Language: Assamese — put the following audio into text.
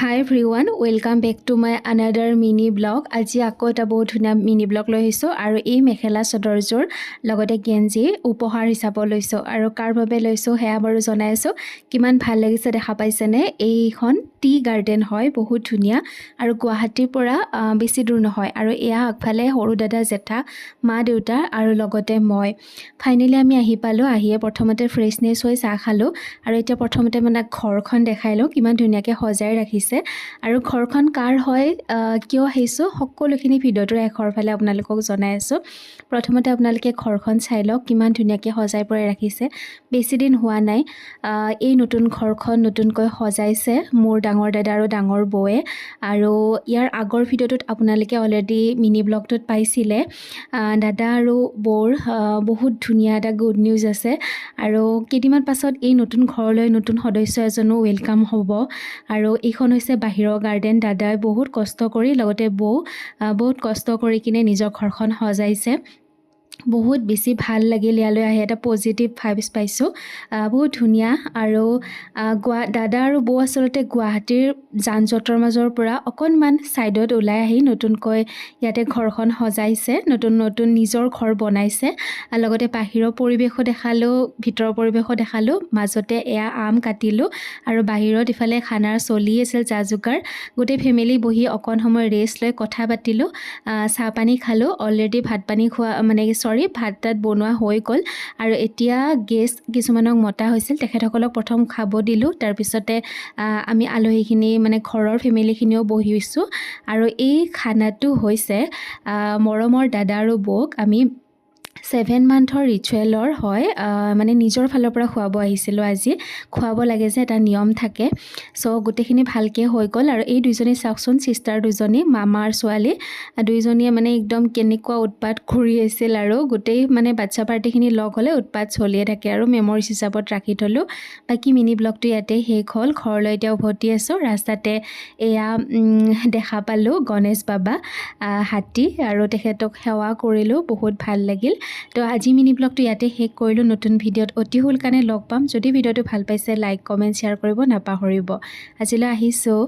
Hi everyone, welcome back to my another mini blog. আজি আকৌ এটা বহুত ধুনীয়া মিনি ব্লগ লৈ আহিছো আৰু এই মেখেলা চাদৰযোৰ লগতে গেঞ্জি উপহাৰ হিচাপে লৈছো আৰু কাৰ বাবে লৈছো হেয়া বাৰু জনাইছো। কিমান ভাল লাগিছে দেখা পাইছেনে? এইখন টি গাৰ্ডেন হয়, বহুত ধুনীয়া আৰু গুৱাহাটীৰ পৰা বেছি দূৰ নহয় আৰু এয়া আগফালে সৰু দাদা জেঠা মা দেউতা আৰু লগতে মই ফাইনেলি আমি আহি পালো। আহিয়ে প্ৰথমতে ফ্ৰেছনেছ হৈ চাহ খালো আৰু এতিয়া প্ৰথমতে মানে ঘৰখন দেখাই লওঁ কিমান ধুনীয়াকৈ সজাই ৰাখিছে আৰু ঘৰখন কাৰ হয় কিয় আহিছো সকলোখিনি ভিডিঅ'টোৰ এখৰ ফালে আপোনালোকক জনাই আছো। প্ৰথমতে আপোনালোকে ঘৰখন চাই লওক কিমান ধুনীয়াকৈ সজাই পৰাই ৰাখিছে। বেছি দিন হোৱা নাই এই নতুন ঘৰখন নতুনকৈ সজাইছে মোৰ ডাঙৰ দাদা আৰু ডাঙৰ বৌয়ে আৰু ইয়াৰ আগৰ ভিডিঅ'টোত আপোনালোকে অলৰেডি মিনি ব্লগটোত পাইছিলে দাদা আৰু বৌৰ বহুত ধুনীয়া এটা গুড নিউজ আছে আৰু কেইদিনমান পাছত এই নতুন ঘৰলৈ নতুন সদস্য এজনো ৱেলকাম হ'ব আৰু এইখন হৈছে বাহিৰৰ গাৰ্ডেন। দাদাই বহুত কষ্ট কৰি লগতে বৌ বহুত কষ্ট কৰি কিনে নিজৰ ঘৰখন সজাইছে। বহুত বেছি ভাল লাগিল, ইয়ালৈ আহি এটা পজিটিভ ভাইবছ পাইছোঁ। বহুত ধুনীয়া আৰু দাদা আৰু বৌ আচলতে গুৱাহাটীৰ যান জঁটৰ মাজৰ পৰা অকণমান ছাইডত ওলাই আহি নতুনকৈ ইয়াতে ঘৰখন সজাইছে, নতুন নিজৰ ঘৰ বনাইছে। লগতে বাহিৰৰ পৰিৱেশো দেখালোঁ, ভিতৰৰ পৰিৱেশো দেখালোঁ। মাজতে এয়া আম কাটিলোঁ আৰু বাহিৰত ইফালে খানাৰ চলি আছিল যা যোগাৰ। গোটেই ফেমিলি বহি অকণ সময় ৰেষ্ট লৈ কথা পাতিলোঁ, চাহ পানী খালোঁ। অলৰেডি ভাত পানী খোৱা ভাত তাত বনোৱা হৈ গ'ল আৰু এতিয়া গেষ্ট কিছুমানক মতা হৈছিল, তেখেতসকলক প্ৰথম খাব দিলোঁ। তাৰপিছতে আমি আলহীখিনি মানে ঘৰৰ ফেমিলিখিনিও বহিছোঁ আৰু এই খানাটো হৈছে মৰমৰ দাদা আৰু বৌক আমি 7 মান্থৰ ৰিচুৱেলৰ হয়, মানে নিজৰ ফালৰ পৰা খুৱাব আহিছিলোঁ। আজি খুৱাব লাগে যে এটা নিয়ম থাকে। চ' গোটেইখিনি ভালকৈ হৈ গ'ল আৰু এই দুইজনী চাওকচোন, ছিষ্টাৰ দুজনী, মামাৰ ছোৱালী দুইজনীয়ে মানে একদম কেনেকুৱা উৎপাত কৰি আছিল আৰু গোটেই মানে বাচ্ছা পাৰ্টিখিনি লগ হ'লে উৎপাত চলিয়ে থাকে আৰু মেমৰিজ হিচাপত ৰাখি থ'লোঁ। বাকী মিনি ব্লগটো ইয়াতে শেষ হ'ল। ঘৰলৈ এতিয়া উভতি আছোঁ। ৰাস্তাতে এয়া দেখা পালোঁ গণেশ বাবা হাতী আৰু তেখেতক সেৱা কৰিলোঁ, বহুত ভাল লাগিল। তো আজি মিনি ব্লগটো ইয়াতে শেষ কৰিলোঁ। নতুন ভিডিঅ'ত অতি সোনকালে লগ পাম। যদি ভিডিঅ'টো ভাল পাইছে লাইক কমেণ্ট শ্বেয়াৰ কৰিব নাপাহৰিব। আজিলৈ আহিছোঁ।